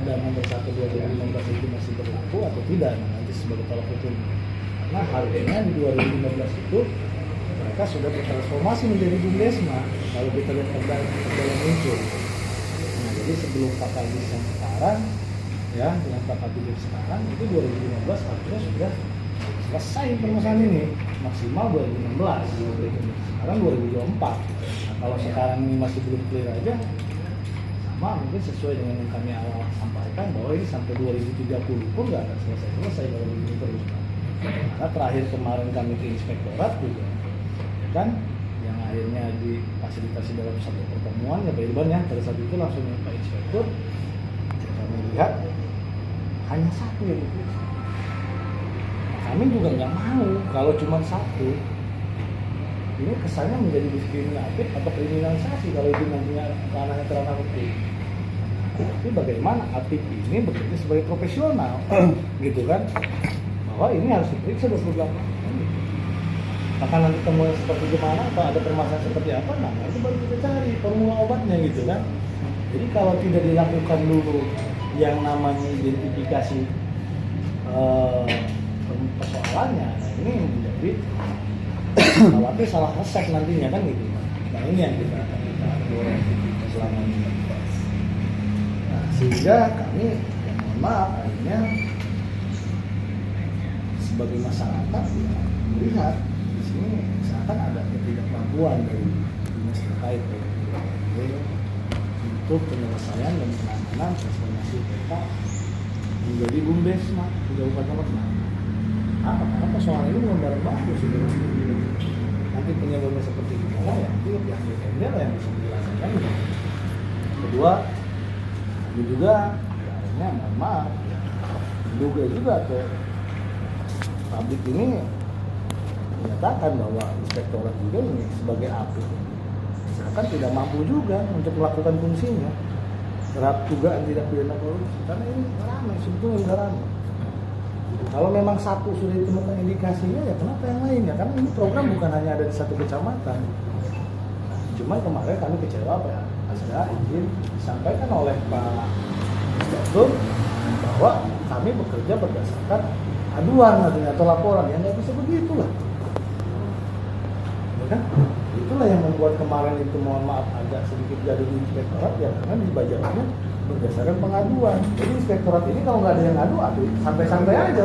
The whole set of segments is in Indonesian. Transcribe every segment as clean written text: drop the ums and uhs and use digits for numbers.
Perda Nomor 1 2015 itu masih berlaku atau tidak, nanti sebagai tolak ukur. Karena harusnya di 2015 itu mereka sudah bertransformasi menjadi BUMDESMA kalau kita lihat perda yang muncul. Nah, jadi sebelum Pak Kadis yang sekarang ya dengan Pak Kadis sekarang itu 2015 harusnya sudah selesai permasalahan ini, maksimal 2016. Sekarang 2024. Nah, kalau sekarang ini masih belum clear aja, sama mungkin sesuai dengan yang kami awal sampaikan bahwa ini sampai 2030 pun nggak akan selesai kalau begini terus. Karena terakhir kemarin kami ke inspektorat juga, ya kan, yang akhirnya difasilitasi dalam satu pertemuan ya Pak Irban ya, pada saat itu langsung Pak Inspektur kami lihat hanya satu yang diperiksa. Kami juga nggak mau kalau cuma satu. Ini kesannya menjadi diskriminatif atau kriminalisasi kalau itu nantinya ranahnya ke ranah hukum. Tapi bagaimana aktif ini bekerja sebagai profesional, gitu kan? Bahwa ini harus diperiksa 28 jam. Maka nanti temuan seperti gimana atau ada permasalahan seperti apa, nah itu baru kita cari formula obatnya gitu kan. Jadi kalau tidak dilakukan dulu yang namanya identifikasi persoalannya, nah ini menjadi khawatir salah resep nantinya kan gitu. Nah ini yang kita dorong selama ini. Nah sehingga kami ya mohon maaf akhirnya sebagai masyarakat ya melihat di sini seakan ada ketidakmampuan dari dinas terkait untuk penyelesaian dan penanganan transformasi kota menjadi BUMDESMA di Kabupaten Magelang. Karena persoalan ini belum bagus sih. Nanti penyebabnya seperti gimana ya itu pihak DPRD lah yang bisa menjelaskan. Kedua, ini juga ya, akhirnya mohon maaf ya, diduga juga ke publik ini menyatakan bahwa inspektorat juga ini sebagai API misalkan tidak mampu juga untuk melakukan fungsinya terhadap dugaan tidak pidana korupsi karena ini ramai, sebetulnya sudah ramai. Kalau memang satu sudah ditemukan indikasinya ya kenapa yang lainnya? Karena ini program bukan hanya ada di satu kecamatan. Cuman kemarin kami kecewa Pak Asda izin disampaikan oleh Pak Inspektur bahwa kami bekerja berdasarkan aduan atau laporan yang nggak bisa begitulah. Ya kan? Itulah yang membuat kemarin itu mohon maaf agak sedikit gaduh di inspektorat ya karena dibajakannya berdasarkan pengaduan. Jadi inspektorat ini kalau nggak ada yang ngadu, santai-santai aja.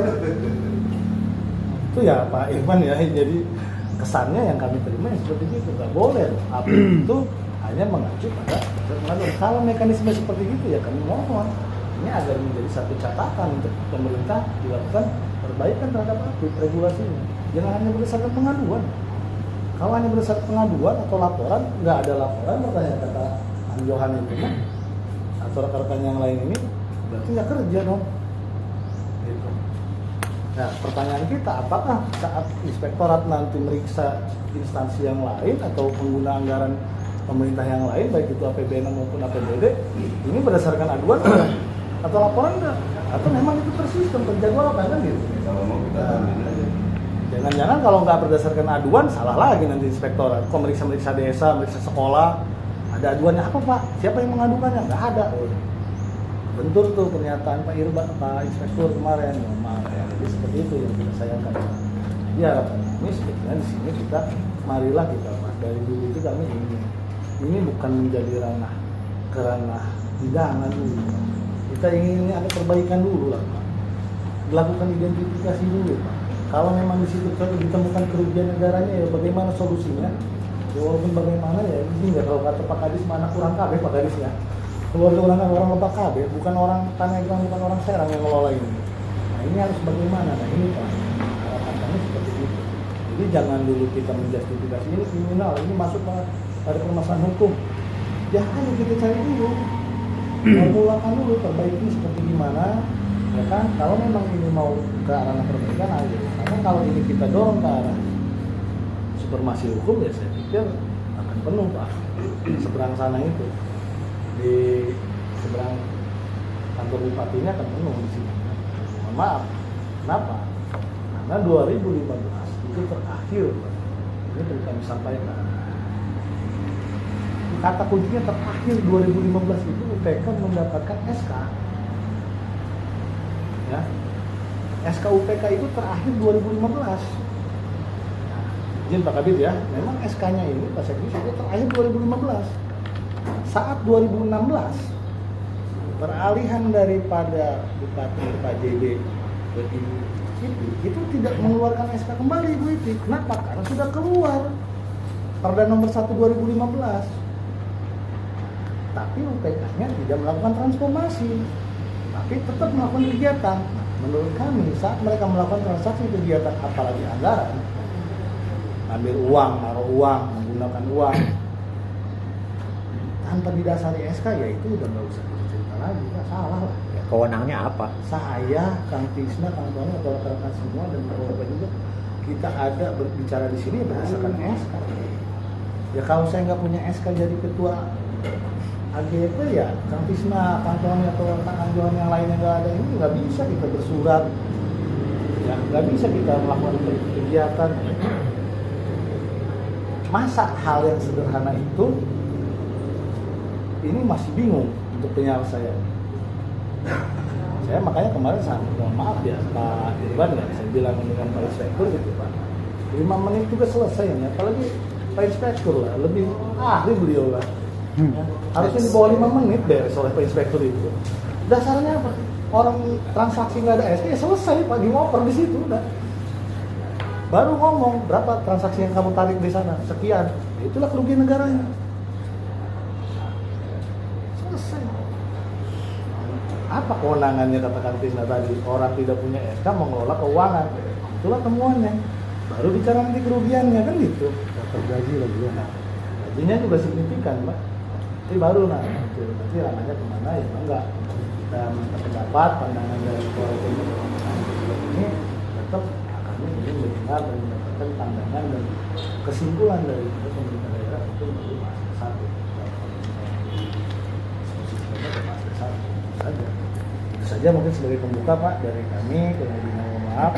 Itu ya Pak Irfan ya. Jadi kesannya yang kami terima yang seperti itu nggak boleh. API itu hanya mengacu pada pengaduan. Kalau mekanisme seperti itu ya kami mohon ini agar menjadi satu catatan untuk pemerintah dilakukan perbaikan terhadap API regulasinya. Jangan hanya berdasarkan pengaduan. Kalau hanya berdasarkan pengaduan atau laporan, nggak ada laporan, makanya kata Ang Johan itu atau rekan-rekan yang lain ini berarti nggak kerja dong. Gitu. Nah pertanyaan kita, apakah saat inspektorat nanti meriksa instansi yang lain atau pengguna anggaran pemerintah yang lain, baik itu APBN maupun APBD, ini berdasarkan aduan atau laporan enggak? Atau memang itu tersistem, terjadwalkan kan gitu? Kalau mau kita jangan-jangan kalau nggak berdasarkan aduan, salah lagi nanti inspektorat. Kok meriksa desa, meriksa sekolah, ada aduannya apa Pak? Siapa yang mengadukannya? Nggak ada. Bentur tuh pernyataan Pak Irban, Pak Inspektur kemarin. Jadi seperti itu yang kita sayangkan. Jadi harapan kami sebetulnya di sini kita, marilah kita Pak. Dari dulu itu kami ini bukan menjadi ranah pidana dulu. Kita ingin ini ada perbaikan dulu lah Pak. Dilakukan identifikasi dulu Pak. Kalau memang di situ ditemukan kerugian negaranya ya bagaimana solusinya? Ya walaupun bagaimana ya ini nggak, kalau kata Pak Kadis mana kurang kabeh Pak Kadis ya. Keluarga orang Lebak kabeh, bukan orang Taneglang, bukan orang Serang yang ngelola ini. Nah ini harus bagaimana? Nah ini Pak, harapan kami seperti itu. Jadi jangan dulu kita menjustifikasi ini kriminal, ini masuk pada permasalahan hukum. Ya ayo kita cari dulu, formulakan dulu, perbaiki seperti gimana. Ya kan, kalau memang ini mau ke arah perbaikan aja. Karena kalau ini kita dorong ke arah supremasi hukum ya saya pikir akan penuh Pak. Seberang sana itu di seberang kantor bupatinya akan penuh di sini. Mohon maaf, kenapa? Karena 2015 itu terakhir Pak. Ini perlu kami sampaikan. Kata kuncinya terakhir 2015 itu UTK mendapatkan SK. ya. SKUPK itu terakhir 2015. Izin Pak Kabid ya, memang SK-nya ini Pak Sekdis itu terakhir 2015. Saat 2016 peralihan daripada Bupati Pak JB ke itu tidak mengeluarkan SK kembali Bu Iti. Kenapa? Karena sudah keluar Perda nomor 1 2015. Tapi UPK-nya tidak melakukan transformasi, tapi tetap melakukan kegiatan. Menurut kami saat mereka melakukan transaksi kegiatan apalagi anggaran, ambil uang, naruh uang, menggunakan uang tanpa didasari SK, ya itu udah nggak usah cerita lagi, nggak salah lah. Ya, kewenangannya apa? Saya, Kang Tisna, Kang Tony atau rekan-rekan semua dan beberapa juga kita ada berbicara di sini berdasarkan SK. Ya kalau saya nggak punya SK jadi ketua AGP ya Kang Tisna, Kang Tony atau Kang Johan yang lainnya nggak ada, ini nggak bisa kita bersurat, ya nggak bisa kita melakukan kegiatan. Masa hal yang sederhana itu ini masih bingung untuk penyelesaian. Saya makanya kemarin mohon maaf ya Pak Irwan ya, saya bilang dengan Pak Inspektur gitu Pak, 5 menit juga selesai ya, apalagi Pak Inspektur lah, lebih ahli beliau lah. Ya, harusnya di bawah 5 menit beres oleh Pak Inspektur itu. Dasarnya apa? Orang transaksi nggak ada SK, ya selesai Pak, dioper di situ udah. Baru ngomong berapa transaksi yang kamu tarik di sana, sekian, itulah kerugian negaranya. Selesai. Apa kewenangannya katakan Tisna tadi? Orang tidak punya SK mengelola keuangan, itulah temuannya. Baru bicara nanti kerugiannya kan gitu. Dapat gaji lagi ya. Nah, gajinya juga signifikan Pak. Jadi baru nanti ranahnya kemana ya enggak. Kita minta pendapat, pandangan dari keluarga ini tetap ingin mendengar dan mendapatkan pandangan dan kesimpulan dari pemerintah daerah itu menjadi masalah satu. Saja. Itu saja mungkin sebagai pembuka Pak dari kami, kurang lebih mohon maaf.